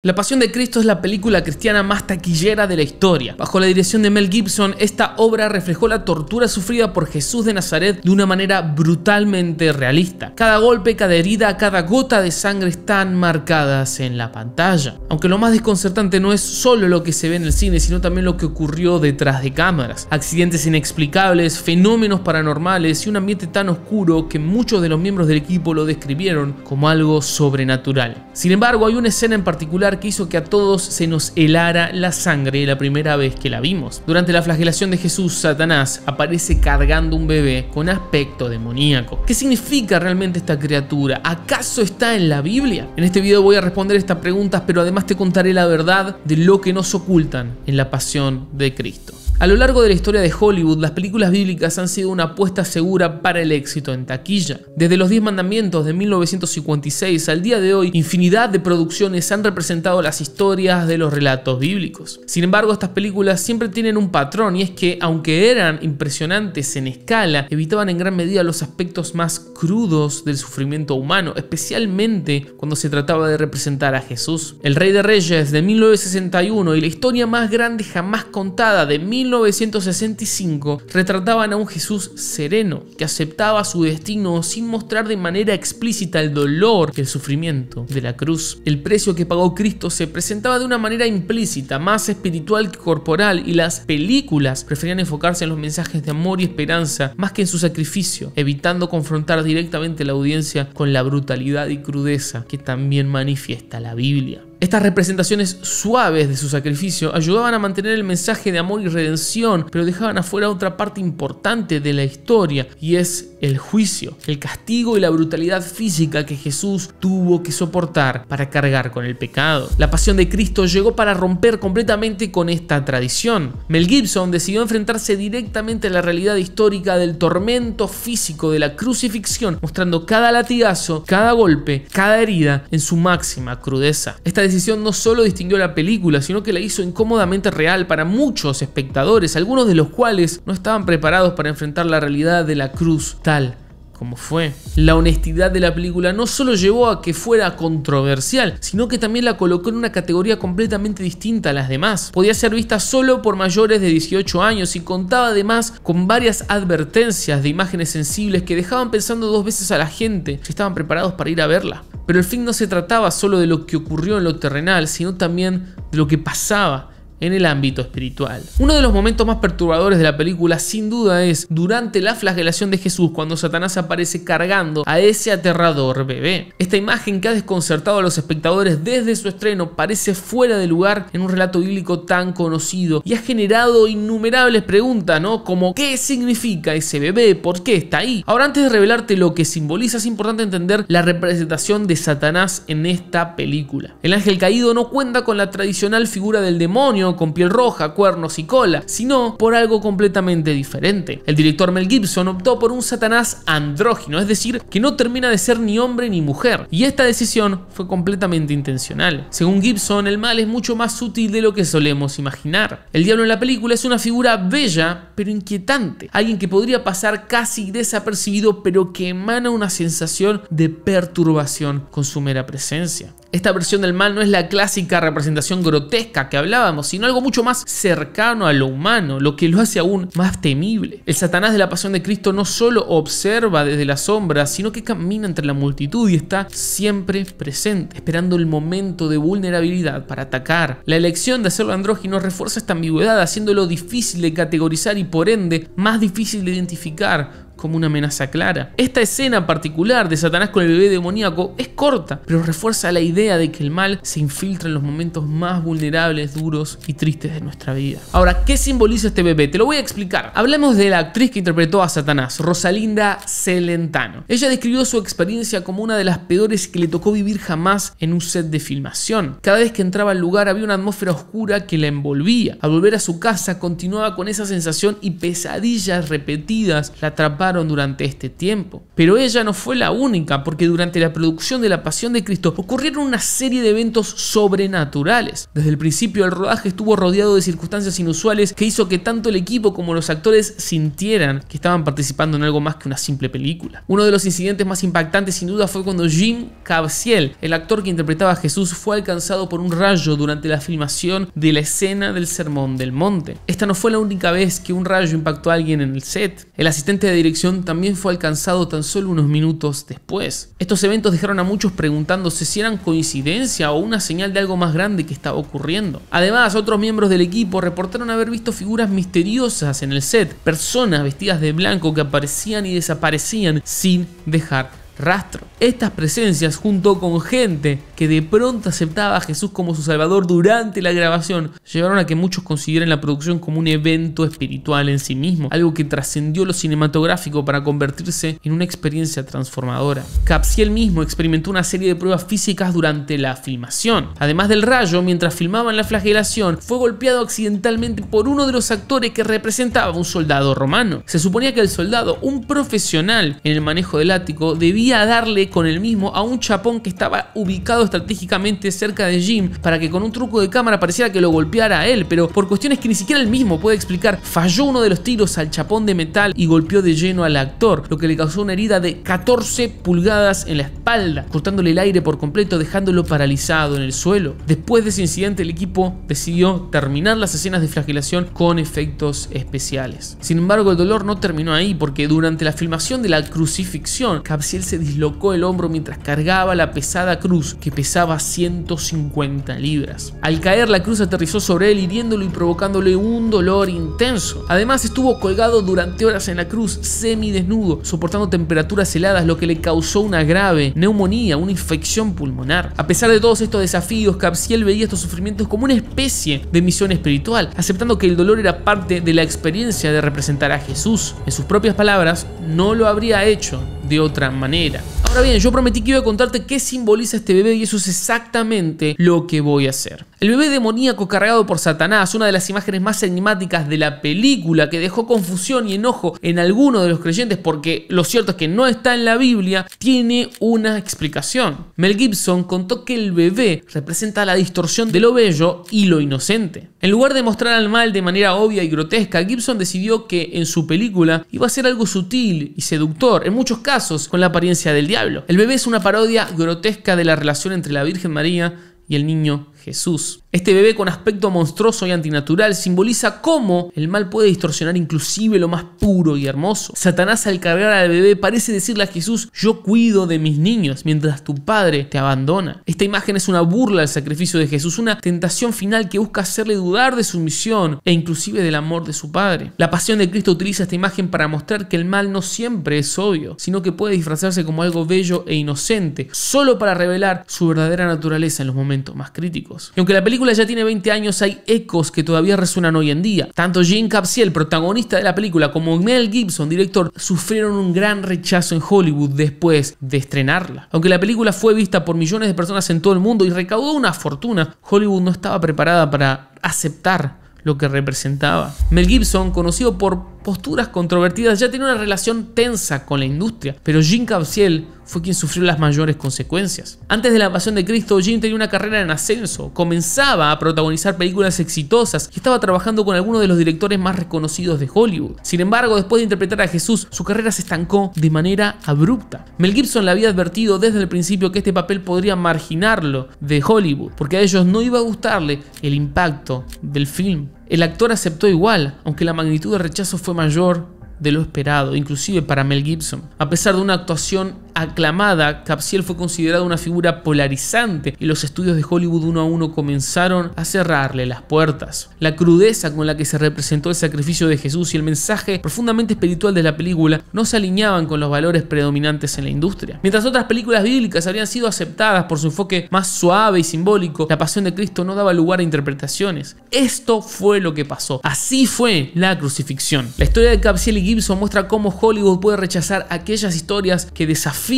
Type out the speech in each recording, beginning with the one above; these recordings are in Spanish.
La Pasión de Cristo es la película cristiana más taquillera de la historia. Bajo la dirección de Mel Gibson, esta obra reflejó la tortura sufrida por Jesús de Nazaret de una manera brutalmente realista. Cada golpe, cada herida, cada gota de sangre están marcadas en la pantalla. Aunque lo más desconcertante no es solo lo que se ve en el cine, sino también lo que ocurrió detrás de cámaras. Accidentes inexplicables, fenómenos paranormales y un ambiente tan oscuro que muchos de los miembros del equipo lo describieron como algo sobrenatural. Sin embargo, hay una escena en particular que hizo que a todos se nos helara la sangre la primera vez que la vimos. Durante la flagelación de Jesús, Satanás aparece cargando un bebé con aspecto demoníaco. ¿Qué significa realmente esta criatura? ¿Acaso está en la Biblia? En este video voy a responder estas preguntas, pero además te contaré la verdad de lo que nos ocultan en la Pasión de Cristo. A lo largo de la historia de Hollywood, las películas bíblicas han sido una apuesta segura para el éxito en taquilla. Desde los 10 mandamientos de 1956 al día de hoy, infinidad de producciones han representado las historias de los relatos bíblicos. Sin embargo, estas películas siempre tienen un patrón, y es que, aunque eran impresionantes en escala, evitaban en gran medida los aspectos más crudos del sufrimiento humano, especialmente cuando se trataba de representar a Jesús. El Rey de Reyes de 1961 y la historia más grande jamás contada de 1965 retrataban a un Jesús sereno que aceptaba su destino sin mostrar de manera explícita el dolor y el sufrimiento de la cruz. El precio que pagó Cristo se presentaba de una manera implícita, más espiritual que corporal, y las películas preferían enfocarse en los mensajes de amor y esperanza más que en su sacrificio, evitando confrontar directamente a la audiencia con la brutalidad y crudeza que también manifiesta la Biblia. Estas representaciones suaves de su sacrificio ayudaban a mantener el mensaje de amor y redención, pero dejaban afuera otra parte importante de la historia, y es el juicio, el castigo y la brutalidad física que Jesús tuvo que soportar para cargar con el pecado. La Pasión de Cristo llegó para romper completamente con esta tradición. Mel Gibson decidió enfrentarse directamente a la realidad histórica del tormento físico de la crucifixión, mostrando cada latigazo, cada golpe, cada herida en su máxima crudeza. Esta decisión no solo distinguió la película, sino que la hizo incómodamente real para muchos espectadores, algunos de los cuales no estaban preparados para enfrentar la realidad de la cruz tal como fue. La honestidad de la película no solo llevó a que fuera controversial, sino que también la colocó en una categoría completamente distinta a las demás. Podía ser vista solo por mayores de 18 años y contaba además con varias advertencias de imágenes sensibles que dejaban pensando dos veces a la gente si estaban preparados para ir a verla. Pero el fin no se trataba solo de lo que ocurrió en lo terrenal, sino también de lo que pasaba en el ámbito espiritual. Uno de los momentos más perturbadores de la película sin duda es durante la flagelación de Jesús, cuando Satanás aparece cargando a ese aterrador bebé. Esta imagen que ha desconcertado a los espectadores desde su estreno parece fuera de lugar en un relato bíblico tan conocido y ha generado innumerables preguntas, ¿no? Como ¿qué significa ese bebé? ¿Por qué está ahí? Ahora, antes de revelarte lo que simboliza, es importante entender la representación de Satanás en esta película. El ángel caído no cuenta con la tradicional figura del demonio con piel roja, cuernos y cola, sino por algo completamente diferente. El director Mel Gibson optó por un Satanás andrógino, es decir, que no termina de ser ni hombre ni mujer, y esta decisión fue completamente intencional. Según Gibson, el mal es mucho más sutil de lo que solemos imaginar. El diablo en la película es una figura bella pero inquietante, alguien que podría pasar casi desapercibido, pero que emana una sensación de perturbación con su mera presencia. Esta versión del mal no es la clásica representación grotesca que hablábamos, sino algo mucho más cercano a lo humano, lo que lo hace aún más temible. El Satanás de la Pasión de Cristo no solo observa desde las sombras, sino que camina entre la multitud y está siempre presente, esperando el momento de vulnerabilidad para atacar. La elección de hacerlo andrógino refuerza esta ambigüedad, haciéndolo difícil de categorizar y por ende más difícil de identificar como una amenaza clara. Esta escena particular de Satanás con el bebé demoníaco es corta, pero refuerza la idea de que el mal se infiltra en los momentos más vulnerables, duros y tristes de nuestra vida. Ahora, ¿qué simboliza este bebé? Te lo voy a explicar. Hablemos de la actriz que interpretó a Satanás, Rosalinda Celentano. Ella describió su experiencia como una de las peores que le tocó vivir jamás en un set de filmación. Cada vez que entraba al lugar había una atmósfera oscura que la envolvía. Al volver a su casa continuaba con esa sensación y pesadillas repetidas la atrapaban agotaron durante este tiempo. Pero ella no fue la única, porque durante la producción de La Pasión de Cristo ocurrieron una serie de eventos sobrenaturales. Desde el principio el rodaje estuvo rodeado de circunstancias inusuales que hizo que tanto el equipo como los actores sintieran que estaban participando en algo más que una simple película. Uno de los incidentes más impactantes sin duda fue cuando Jim Caviezel, el actor que interpretaba a Jesús, fue alcanzado por un rayo durante la filmación de la escena del Sermón del Monte. Esta no fue la única vez que un rayo impactó a alguien en el set. El asistente de dirección también fue alcanzado tan solo unos minutos después. Estos eventos dejaron a muchos preguntándose si eran coincidencia o una señal de algo más grande que estaba ocurriendo. Además, otros miembros del equipo reportaron haber visto figuras misteriosas en el set, personas vestidas de blanco que aparecían y desaparecían sin dejar rastro. Estas presencias, junto con gente que de pronto aceptaba a Jesús como su salvador durante la grabación, llevaron a que muchos consideren la producción como un evento espiritual en sí mismo, algo que trascendió lo cinematográfico para convertirse en una experiencia transformadora. Caviezel mismo experimentó una serie de pruebas físicas durante la filmación. Además del rayo, mientras filmaban la flagelación, fue golpeado accidentalmente por uno de los actores que representaba a un soldado romano. Se suponía que el soldado, un profesional en el manejo del látigo, debía darle con el mismo a un chapón que estaba ubicado estratégicamente cerca de Jim para que con un truco de cámara pareciera que lo golpeara a él, pero por cuestiones que ni siquiera él mismo puede explicar, falló uno de los tiros al chapón de metal y golpeó de lleno al actor, lo que le causó una herida de 14 pulgadas en la espalda, cortándole el aire por completo, dejándolo paralizado en el suelo. Después de ese incidente, el equipo decidió terminar las escenas de flagelación con efectos especiales. Sin embargo, el dolor no terminó ahí, porque durante la filmación de la crucifixión, Caviezel se dislocó el hombro mientras cargaba la pesada cruz que pesaba 150 libras. Al caer, la cruz aterrizó sobre él, hiriéndolo y provocándole un dolor intenso. Además, estuvo colgado durante horas en la cruz, semidesnudo, soportando temperaturas heladas, lo que le causó una grave neumonía, una infección pulmonar. A pesar de todos estos desafíos, Caviezel veía estos sufrimientos como una especie de misión espiritual, aceptando que el dolor era parte de la experiencia de representar a Jesús. En sus propias palabras, no lo habría hecho de otra manera. Ahora bien, yo prometí que iba a contarte qué simboliza este bebé y eso es exactamente lo que voy a hacer. El bebé demoníaco cargado por Satanás, una de las imágenes más enigmáticas de la película, que dejó confusión y enojo en algunos de los creyentes porque lo cierto es que no está en la Biblia, tiene una explicación. Mel Gibson contó que el bebé representa la distorsión de lo bello y lo inocente. En lugar de mostrar al mal de manera obvia y grotesca, Gibson decidió que en su película iba a ser algo sutil y seductor, en muchos casos con la apariencia del diablo. El bebé es una parodia grotesca de la relación entre la Virgen María y el niño Jesús. Este bebé con aspecto monstruoso y antinatural simboliza cómo el mal puede distorsionar inclusive lo más puro y hermoso. Satanás, al cargar al bebé, parece decirle a Jesús: yo cuido de mis niños mientras tu padre te abandona. Esta imagen es una burla al sacrificio de Jesús, una tentación final que busca hacerle dudar de su misión e inclusive del amor de su padre. La Pasión de Cristo utiliza esta imagen para mostrar que el mal no siempre es obvio, sino que puede disfrazarse como algo bello e inocente, solo para revelar su verdadera naturaleza en los momentos más críticos. Y aunque la película ya tiene 20 años, hay ecos que todavía resuenan hoy en día. Tanto Jim Caviezel, protagonista de la película, como Mel Gibson, director, sufrieron un gran rechazo en Hollywood después de estrenarla. Aunque la película fue vista por millones de personas en todo el mundo y recaudó una fortuna, Hollywood no estaba preparada para aceptar lo que representaba. Mel Gibson, conocido por posturas controvertidas, ya tenía una relación tensa con la industria, pero Jim Caviezel fue quien sufrió las mayores consecuencias. Antes de La Pasión de Cristo, Jim tenía una carrera en ascenso, comenzaba a protagonizar películas exitosas y estaba trabajando con algunos de los directores más reconocidos de Hollywood. Sin embargo, después de interpretar a Jesús, su carrera se estancó de manera abrupta. Mel Gibson le había advertido desde el principio que este papel podría marginarlo de Hollywood, porque a ellos no iba a gustarle el impacto del film. El actor aceptó igual, aunque la magnitud del rechazo fue mayor de lo esperado, inclusive para Mel Gibson. A pesar de una actuación aclamada, Caviezel fue considerado una figura polarizante y los estudios de Hollywood uno a uno comenzaron a cerrarle las puertas. La crudeza con la que se representó el sacrificio de Jesús y el mensaje profundamente espiritual de la película no se alineaban con los valores predominantes en la industria. Mientras otras películas bíblicas habrían sido aceptadas por su enfoque más suave y simbólico, La Pasión de Cristo no daba lugar a interpretaciones. Esto fue lo que pasó. Así fue la crucifixión. La historia de Caviezel y Gibson muestra cómo Hollywood puede rechazar aquellas historias que desafían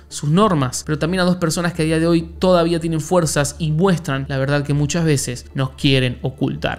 sus normas, pero también a dos personas que a día de hoy todavía tienen fuerzas y muestran la verdad que muchas veces nos quieren ocultar.